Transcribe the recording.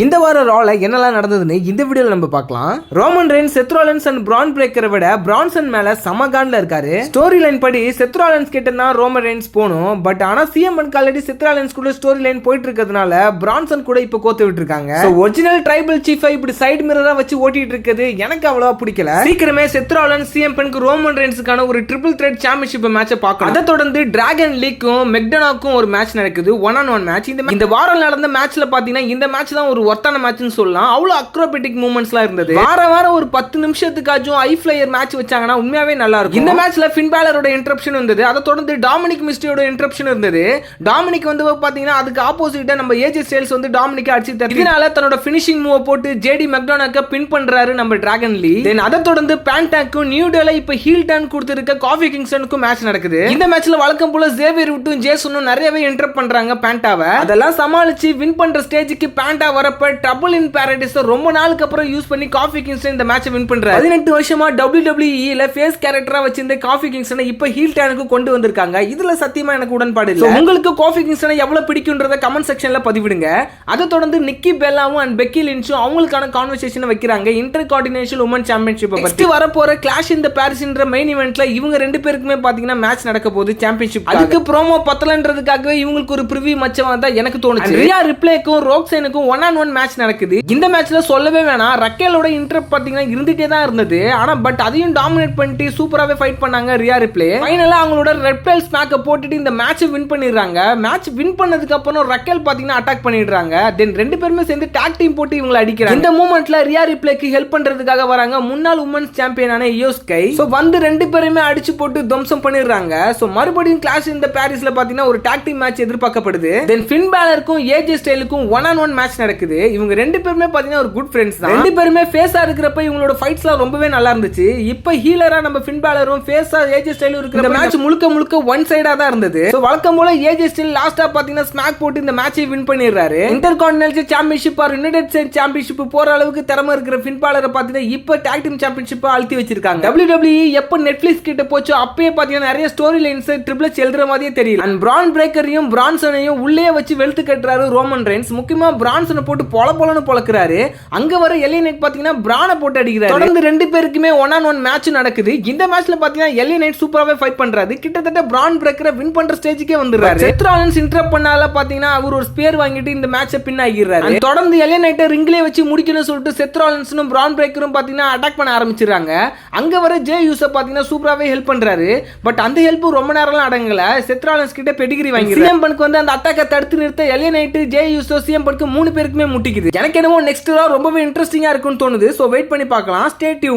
இந்த வார ரால என்னெல்லாம் நடந்ததுன்னு இந்த வீடியோல நம்ம பார்க்கலாம். ரோமன் ரெயின்ஸ் செத் ராலின்ஸ் அண்ட் பிரான் பிரேக்கரை விட பிரான்சன் மேல சமகான்ல இருக்காரு. ஸ்டோரி லைன் படி செத் ராலின்ஸ் கிட்ட தான் ரோமன் ரெயின்ஸ் போணும். பட் ஆனா சிஎம் பங்க் ஆல்ரெடி செத் ராலின்ஸ் கூட ஸ்டோரி லைன் போயிட்டு இருக்கிறதுனால பிரான்சன் கூட இப்ப கோத்து விட்டு இருக்காங்க. ஒரிஜினல் ட்ரைபல் சீஃபை இப்படி சைடு மிரரா வச்சு ஓட்டிட்டு இருக்குது எனக்கு அவ்வளவா பிடிக்கல. சீக்கிரமே செத் ராலின்ஸ் சிஎம் பங்க் ரோமன் ரெயின்ஸ்க்கான ஒரு ட்ரிபிள் த்ரெட் சாம்பியன்ஷிப் மேட்சை பார்க்கலாம். அதை தொடர்ந்து டிராகன் லீக்கும் மெக்டனாக்கும் ஒரு மேட்ச் நடக்குது. 1-on-1 match. இந்த வாரம் நடந்த மேட்ச்ல பாத்தீங்கன்னா இந்த மேட்ச் தான் ஒரு ஒர்த்தான மேட்ச்னு சொல்லலாம். அவ்வளவு அக்ரோபேட்டிக் மூவ்மெண்ட்ஸ்லாம் இருந்தது. வாரம் ஒரு 10 நிமிஷத்துக்காச்சும் ஐ ஃபிளையர் மேட்ச் வச்சாங்கன்னா உண்மையாவே நல்லா இருக்கும். இந்த மேட்ச்ல ஃபின் பேலரோட இன்டரப்ஷன் இருந்தது. அதை தொடர்ந்து டாமினிக் மிஸ்டரியோட இன்டரப்ஷன் இருந்தது. டாமினிக் வந்து பாத்தீங்கன்னா அதுக்கு ஆப்போசிட்டா நம்ம ஏஜே ஸ்டைல்ஸ் வந்து டாமினிக் அடிச்சு தட்டி இதனால தன்னோட ஃபினிஷிங் மூவ் போட்டு ஜேடி மெக்டோனாக்க பின் பண்றாரு நம்ம டிராகன் லீ. தென் அதை தொடர்ந்து பேண்டாக்கும் நியூ டேல இப்ப ஹீல் டர்ன் கொடுத்திருக்க காஃபி கிங்ஸ்டனுக்கும் மேட்ச் நடக்குது. இந்த மேட்ச்ல வழக்கம் போல ஜேவியர் விட்டும் ஜேசனும் நிறையவே இன்டரப்ட் பண்றாங்க பேண்டாவை. அதெல்லாம் சமாளிச்சு வின் பண்ற ஸ்டேஜுக்கு பேண்டா வரப்ப ட்ரபிள் இன் பாரடைஸ் ரொம்ப நாளுக்கு அப்புறம் யூஸ் பண்ணி காஃபி கிங்ஸ்டன் இந்த மேட்சை வின் பண்றாரு. 18 வருஷமா WWE ல ஃபேஸ் கேரக்டரா வச்சிருந்த காஃபி கிங்ஸ்டனை இப்ப ஹீல் டர்னுக்கு கொண்டு வந்திருக்காங்க. இதுல சத்தியமா எனக்கு உடன்பாடு இல்ல. உங்களுக்கு காஃபி கிங்ஸ்டனை எவ்வளவு பிடிக்கும்ன்றத கமெண்ட் செக்ஷன்ல பதிவிடுங்க. அதை தொடர்ந்து நிக்கி பெல்லாவும் அண்ட் பெக்கி லின்ச்சும் அவங்களுக்கான கான்வர்சேஷன் வைக்கிறாங்க இன்டர் கார்டினேஷன் உமன் சாம்பியன்ஷிப் பத்தி. வரப்போற கிளாஷ் இன் தி பாரிஸ்ன்ற மெயின் ஈவென்ட்ல இவங்க ரெண்டு பேருக்குமே பாத்தீங்கன்னா மேட்ச் நடக்க போகுது சாம்பியன்ஷிப். அதுக்கு ப்ரோமோ பத்தலன்றதுக்காகவே இவங்களுக்கு ஒரு ப்ரிவியூ மச்சமா தான் எனக்கு தோணுச்சு. ரியா ரிப்ளேக்கும் ரோக்ஸனுக்கும் 1-on-1 மேட்ச் நடக்குது. இந்த மேட்ச்ல சொல்லவே வேணாம், ரக்கேலோட இன்டரப்ட் பாத்தீங்கன்னா இருந்துட்டே தான் இருந்தது. ஆனா பட் அதையும் டாமினேட் பண்ணிட்டு சூப்பராவே ஃபைட் பண்ணாங்க ரியா ரிப்ளே. ஃபைனலா அவங்களோட ரெட் பிளேல் ஸ்மாக்க போட்டுட்டு இந்த மேட்ச் வின் பண்ணிடுறாங்க. மேட்ச் வின் பண்ணதுக்கு அப்புறம் ரக்கேல் பாத்தீங்கன்னா அட்டாக் பண்ணிடுறாங்க. தென் ரெண்டு பேருமே சேர்ந்து டாக் டீம் போட்டு இவங்களை அடிக்கிறாங்க. இந்த மூமெண்ட்ல ரியா ரிப்ளேக்கு ஹெல்ப் பண்றதுக்காக வராங்க முன்னாள் உமன்ஸ் சாம்பியனான இயோ ஸ்கை. சோ வந்து ரெண்டு பேருமே அடிச்சு போட்டு துவம்சம் பண்ணிடுறாங்க. சோ மறுபடியும் கிளாஷ் இந்த பாரிஸ்ல பாத்தீங்கன்னா ஒரு டாக் டீம் மேட்ச் எதிர்பார்க்கப்படுது. தென் ஃபின் பேலருக்கும் ஏஜே ஸ்டைலுக்கும் 1-on-1 மேட்ச் நடக்குது. இவங்க ரெண்டு பேருமே பாத்தீங்கன்னா ஒரு குட் ஃப்ரெண்ட்ஸ் தான். ரெண்டு பேருமே ஃபேஸா இருக்கிறப்ப இவங்களோட ஃபைட்ஸ்லாம் ரொம்பவே நல்லா இருந்துச்சு. இப்போ ஹீலரா நம்ம ஃபின் பேலரும் ஃபேஸா ஏஜே ஸ்டைலும் இருக்கிற மேட்ச் முழுக்க ஒன் சைடா தான் இருந்தது. சோ வழக்கம் போல ஏஜே ஸ்டைல் லாஸ்டா பாத்தீங்கன்னா ஸ்மாக் போட்டு இந்த மேட்சை வின் பண்ணிடுறாரு. Intercontinental championship or United States championship போற அளவுக்கு திறமை இருக்கிற ஃபின் பேலரை பாத்தீங்கன்னா இப்போ டாக் டீம் சாம்பியன்ஷிப் அழுத்தி வச்சிருக்காங்க. WWE எப்ப நெட்ஃபிளிக்ஸ் கிட்ட போச்சோ அப்பவே பாத்தீங்கன்னா நிறைய ஸ்டோரி லைன்ஸ் ட்ரிபிள் எச் எழுதுற மாதிரியே தெரியல. அண்ட் பிரான் பிரேக்கரையும் பிரான்சனையும் உள்ளே வச்சு வெளுத்து கட்டுறாரு ரோமன் ரெயின்ஸ். முக்கியமா பிரான்சனை போட்டு பொலன்னு பொளக்குறாரு. அங்க வர எல்ஏ நைட் பாத்தீங்கன்னா பிரானை போட்டு அடிக்கிறாரு. தொடர்ந்து ரெண்டு பேருக்குமே 1-on-1 மேட்ச் நடக்குது. இந்த மேட்ச்ல பாத்தீங்கன்னா எல்ஏ நைட் சூப்பராவே ஃபைட் பண்றாரு. கிட்டத்தட்ட பிரான் பிரேக்கரை வின் பண்ற ஸ்டேஜுக்கே வந்துறாரு. செத் ராலின்ஸ் இன்டரப்ட் பண்ணால பாத்தீங்கன்னா அவர் ஒரு ஸ்பியர் வாங்கிட்டு இந்த மேட்சை பின் ஆகிடுறாரு. தொடர்ந்து எல்ஏ நைட்டை ரிங்லயே வச்சு முடிக்கணும்னு சொல்லிட்டு செத் ராலின்ஸும் பிரான் பிரேக்கரும் பாத்தீங்கன்னா அட்டாக் பண்ண ஆரம்பிச்சிடுறாங்க. அங்க வர ஜே யூசப் பாத்தீங்கன்னா சூப்பராவே ஹெல்ப் பண்றாரு. பட் அந்த ஹெல்ப் ரொம்ப நேரம்லாம் அடங்கல. செத் ராலின்ஸ் கிட்ட பெடிகிரி வாங்கி சிஎம் பங்க் வந்து அந்த அட்டாக்கை தடுத்து நிறுத்த எல்ஏ night J Yusuf CM bunk 3 பேருக்குமே முட்டிக்குது. எனக்கு என்னமோ நெக்ஸ்ட் ரொம்பவே இன்ட்ரெஸ்டிங்கா இருக்கும்னு தோணுது. சோ வெயிட் பண்ணி பார்க்கலாம். Stay tune.